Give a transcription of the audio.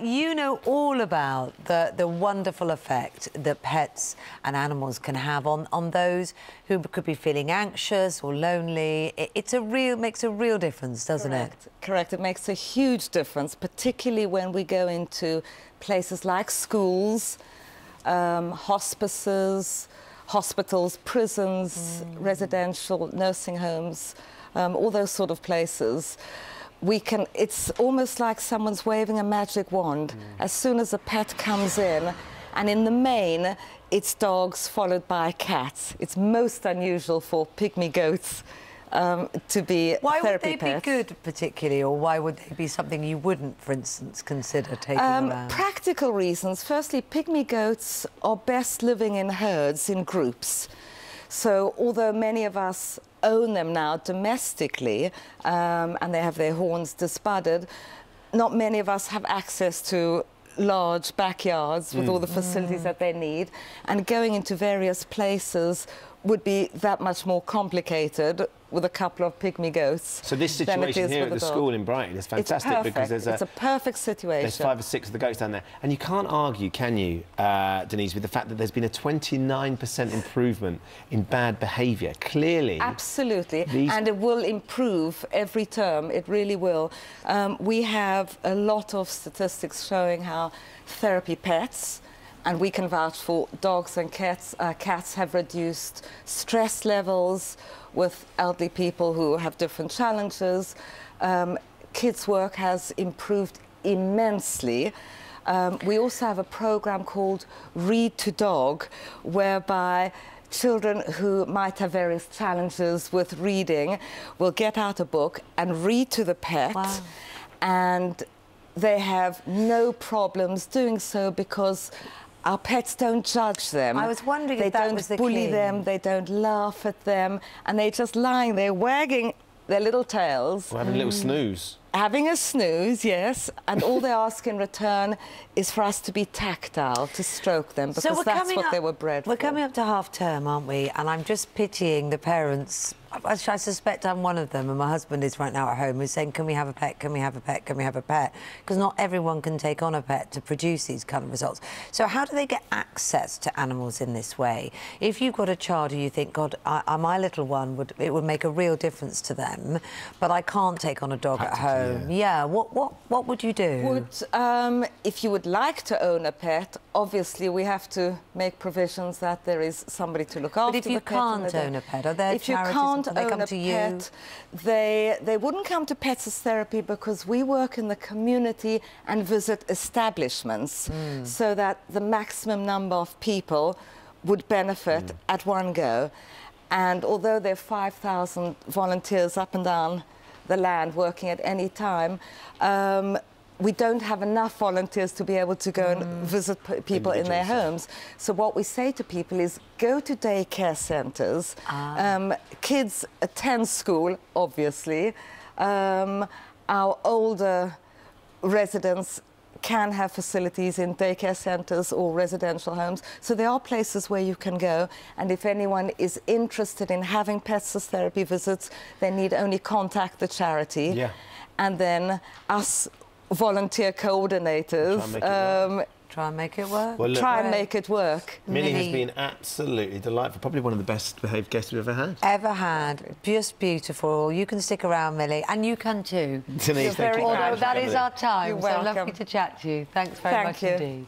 You know all about the wonderful effect that pets and animals can have on those who could be feeling anxious or lonely. Makes a real difference, doesn't it? Correct. It makes a huge difference, particularly when we go into places like schools, hospices, hospitals, prisons, residential nursing homes, all those sort of places. It's almost like someone's waving a magic wand. As soon as a pet comes in, and in the main, it's dogs followed by cats. It's most unusual for pygmy goats to be Why therapy would they pets. be good, particularly, or why would they be something you wouldn't, for instance, consider taking around? Practical reasons. Firstly, pygmy goats are best living in herds, in groups. So although many of us own them now domestically, and they have their horns disbudded, not many of us have access to large backyards with all the facilities that they need, and going into various places would be that much more complicated with a couple of pygmy goats. So this situation here at the school in Brighton is fantastic because it's a perfect situation. There's 5 or 6 of the goats down there, and you can't argue, can you, Denise, with the fact that there's been a 29% improvement in bad behaviour. Clearly, absolutely, and it will improve every term. It really will. We have a lot of statistics showing how therapy pets, and we can vouch for dogs and cats. Cats have reduced stress levels with elderly people who have different challenges. Kids' work has improved immensely. We also have a program called Read to Dog, whereby children who might have various challenges with reading will get out a book and read to the pet. Wow. And they have no problems doing so because our pets don't judge them. I was wondering if that was the key. They don't bully them, they don't laugh at them, and they're just lying there wagging their little tails. Or having a little snooze. Having a snooze, yes, and all they ask in return is for us to be tactile, to stroke them, because that's what they were bred for. We're coming up to half-term, aren't we? And I'm just pitying the parents. I suspect I'm one of them, and my husband is right now at home, who's saying, can we have a pet, can we have a pet, can we have a pet? Because not everyone can take on a pet to produce these kind of results. So how do they get access to animals in this way? If you've got a child who you think, God, my little one, it would make a real difference to them, but I can't take on a dog at home. Yeah, what would you do? If you would like to own a pet, obviously we have to make provisions that there is somebody to look after the pet. But if you can't own a pet, are there charities that come to you? Pet, they wouldn't come to Pets as Therapy because we work in the community and visit establishments so that the maximum number of people would benefit at one go. And although there are 5,000 volunteers up and down the land working at any time, we don't have enough volunteers to be able to go and visit people in their homes. So what we say to people is go to daycare centres. Kids attend school, obviously. Our older residents can have facilities in daycare centres or residential homes. So there are places where you can go, and if anyone is interested in having Pets as Therapy visits, they need only contact the charity. Yeah. And then us volunteer coordinators try and make it work. Well, look, try and make it work. Millie has been absolutely delightful. Probably one of the best behaved guests we've ever had. Just beautiful. You can stick around, Millie, and you can too. Denise, thank you. Although that is our time. You're so welcome. lovely to chat to you. Thanks very much indeed.